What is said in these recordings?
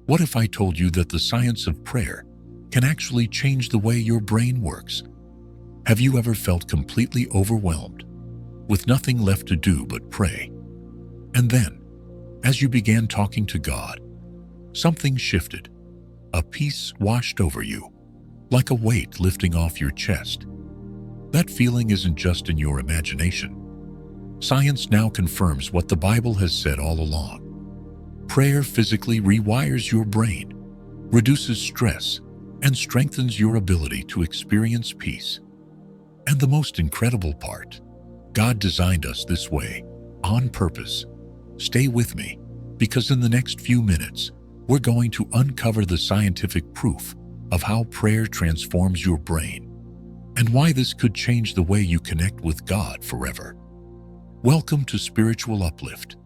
What if I told you that the science of prayer can actually change the way your brain works? Have you ever felt completely overwhelmed, with nothing left to do but pray? And then, as you began talking to God, something shifted. A peace washed over you, like a weight lifting off your chest. That feeling isn't just in your imagination. Science now confirms what the Bible has said all along. Prayer physically rewires your brain, reduces stress, and strengthens your ability to experience peace. And the most incredible part, God designed us this way, on purpose. Stay with me, because in the next few minutes, we're going to uncover the scientific proof of how prayer transforms your brain and why this could change the way you connect with God forever. Welcome to Spiritual Uplift,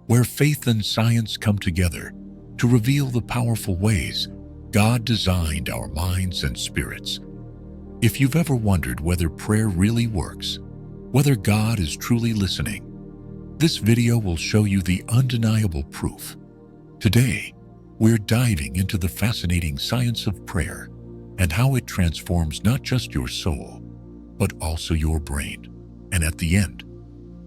where faith and science come together to reveal the powerful ways God designed our minds and spirits. If you've ever wondered whether prayer really works, whether God is truly listening, this video will show you the undeniable proof. Today, we're diving into the fascinating science of prayer and how it transforms not just your soul, but also your brain. And at the end,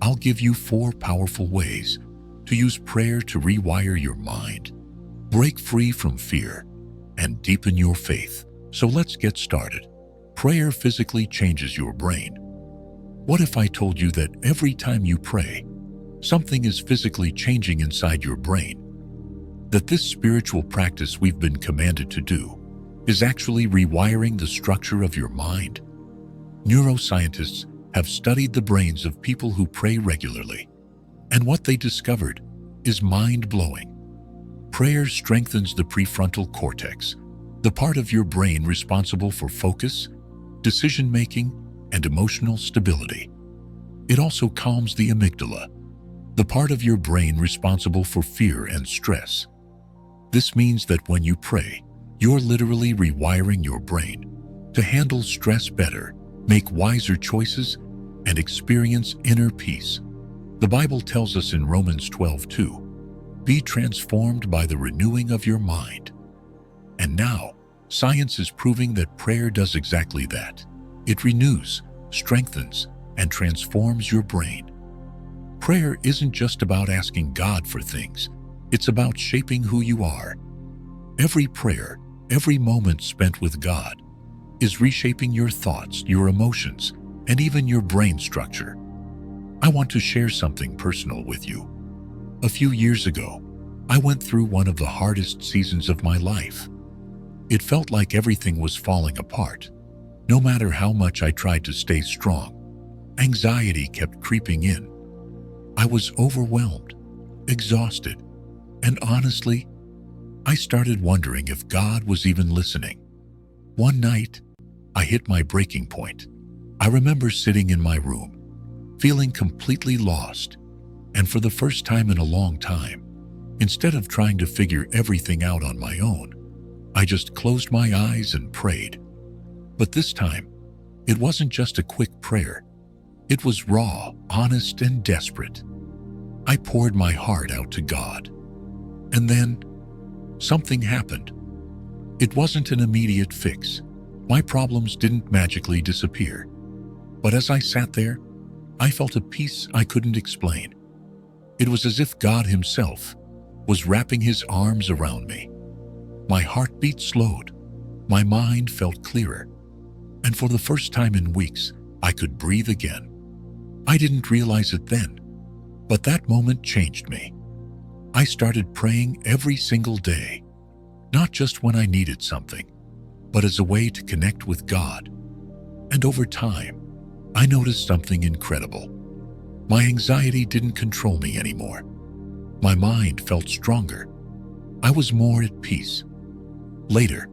I'll give you 4 powerful ways to use prayer to rewire your mind, break free from fear, and deepen your faith. So let's get started. Prayer physically changes your brain. What if I told you that every time you pray, something is physically changing inside your brain? That this spiritual practice we've been commanded to do is actually rewiring the structure of your mind? Neuroscientists have studied the brains of people who pray regularly, and what they discovered is mind-blowing. Prayer strengthens the prefrontal cortex, the part of your brain responsible for focus, decision-making, and emotional stability. It also calms the amygdala, the part of your brain responsible for fear and stress. This means that when you pray, you're literally rewiring your brain to handle stress better, make wiser choices, and experience inner peace. The Bible tells us in Romans 12:2, "Be transformed by the renewing of your mind." And now, science is proving that prayer does exactly that. It renews, strengthens, and transforms your brain. Prayer isn't just about asking God for things. It's about shaping who you are. Every prayer, every moment spent with God, is reshaping your thoughts, your emotions, and even your brain structure. I want to share something personal with you. A few years ago, I went through one of the hardest seasons of my life. It felt like everything was falling apart. No matter how much I tried to stay strong, anxiety kept creeping in. I was overwhelmed, exhausted, and honestly, I started wondering if God was even listening. One night, I hit my breaking point. I remember sitting in my room, feeling completely lost, and for the first time in a long time, instead of trying to figure everything out on my own, I just closed my eyes and prayed. But this time, it wasn't just a quick prayer. It was raw, honest, and desperate. I poured my heart out to God. And then, something happened. It wasn't an immediate fix. My problems didn't magically disappear. But as I sat there, I felt a peace I couldn't explain. It was as if God Himself was wrapping His arms around me. My heartbeat slowed. My mind felt clearer. And for the first time in weeks, I could breathe again. I didn't realize it then, but that moment changed me. I started praying every single day, not just when I needed something, but as a way to connect with God. And over time, I noticed something incredible. My anxiety didn't control me anymore. My mind felt stronger. I was more at peace. Later,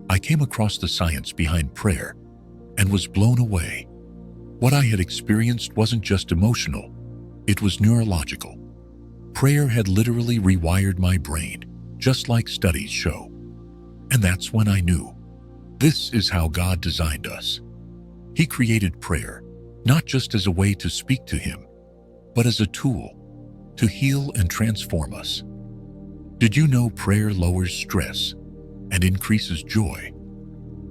I came across the science behind prayer and was blown away. What I had experienced wasn't just emotional, it was neurological. Prayer had literally rewired my brain, just like studies show. And that's when I knew, this is how God designed us. He created prayer, not just as a way to speak to Him, but as a tool to heal and transform us. Did you know prayer lowers stress and increases joy?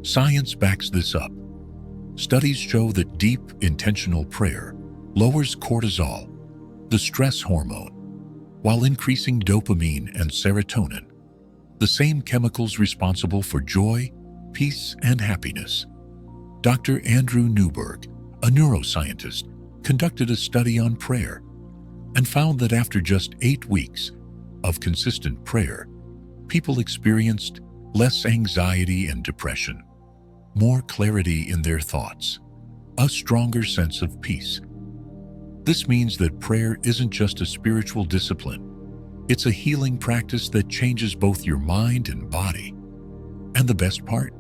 Science backs this up. Studies show that deep, intentional prayer lowers cortisol, the stress hormone, while increasing dopamine and serotonin, the same chemicals responsible for joy, peace, and happiness. Dr. Andrew Newberg, a neuroscientist, conducted a study on prayer and found that after just 8 weeks of consistent prayer, people experienced less anxiety and depression, more clarity in their thoughts, a stronger sense of peace. This means that prayer isn't just a spiritual discipline. It's a healing practice that changes both your mind and body. And the best part?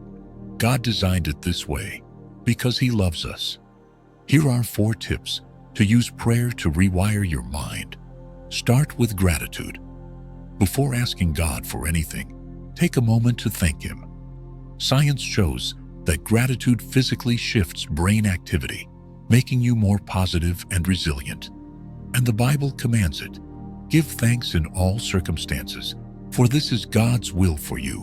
God designed it this way because He loves us. Here are 4 tips to use prayer to rewire your mind. Start with gratitude. Before asking God for anything, take a moment to thank Him. Science shows that gratitude physically shifts brain activity, making you more positive and resilient. And the Bible commands it. Give thanks in all circumstances, for this is God's will for you.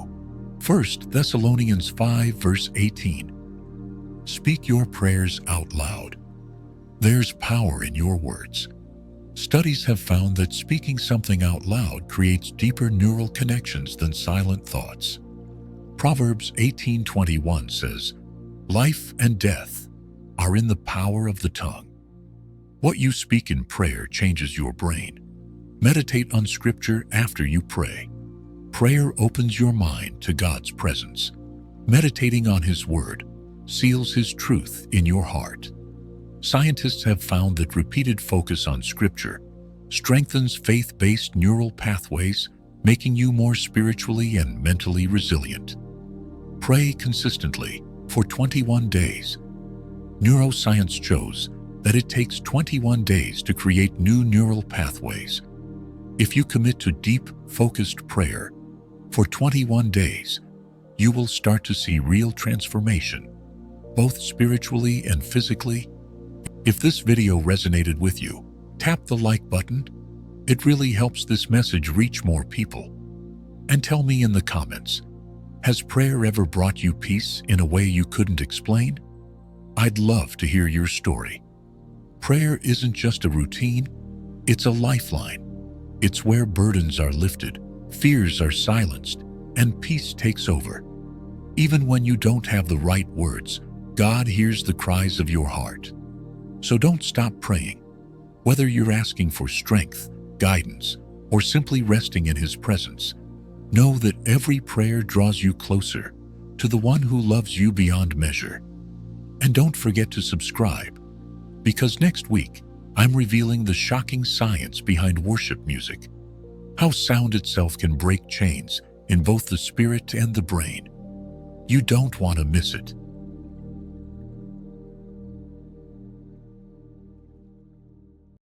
1 Thessalonians 5 verse 18. Speak your prayers out loud. There's power in your words. Studies have found that speaking something out loud creates deeper neural connections than silent thoughts. Proverbs 18:21 says, "Life and death are in the power of the tongue." What you speak in prayer changes your brain. Meditate on Scripture after you pray. Prayer opens your mind to God's presence. Meditating on His Word seals His truth in your heart. Scientists have found that repeated focus on Scripture strengthens faith-based neural pathways, making you more spiritually and mentally resilient. Pray consistently for 21 days. Neuroscience shows that it takes 21 days to create new neural pathways. If you commit to deep, focused prayer for 21 days, you will start to see real transformation, both spiritually and physically. If this video resonated with you, tap the like button. It really helps this message reach more people. And tell me in the comments, has prayer ever brought you peace in a way you couldn't explain? I'd love to hear your story. Prayer isn't just a routine, it's a lifeline. It's where burdens are lifted, fears are silenced, and peace takes over. Even when you don't have the right words, God hears the cries of your heart. So don't stop praying. Whether you're asking for strength, guidance, or simply resting in His presence, know that every prayer draws you closer to the one who loves you beyond measure. And don't forget to subscribe, because next week, I'm revealing the shocking science behind worship music, how sound itself can break chains in both the spirit and the brain. You don't want to miss it.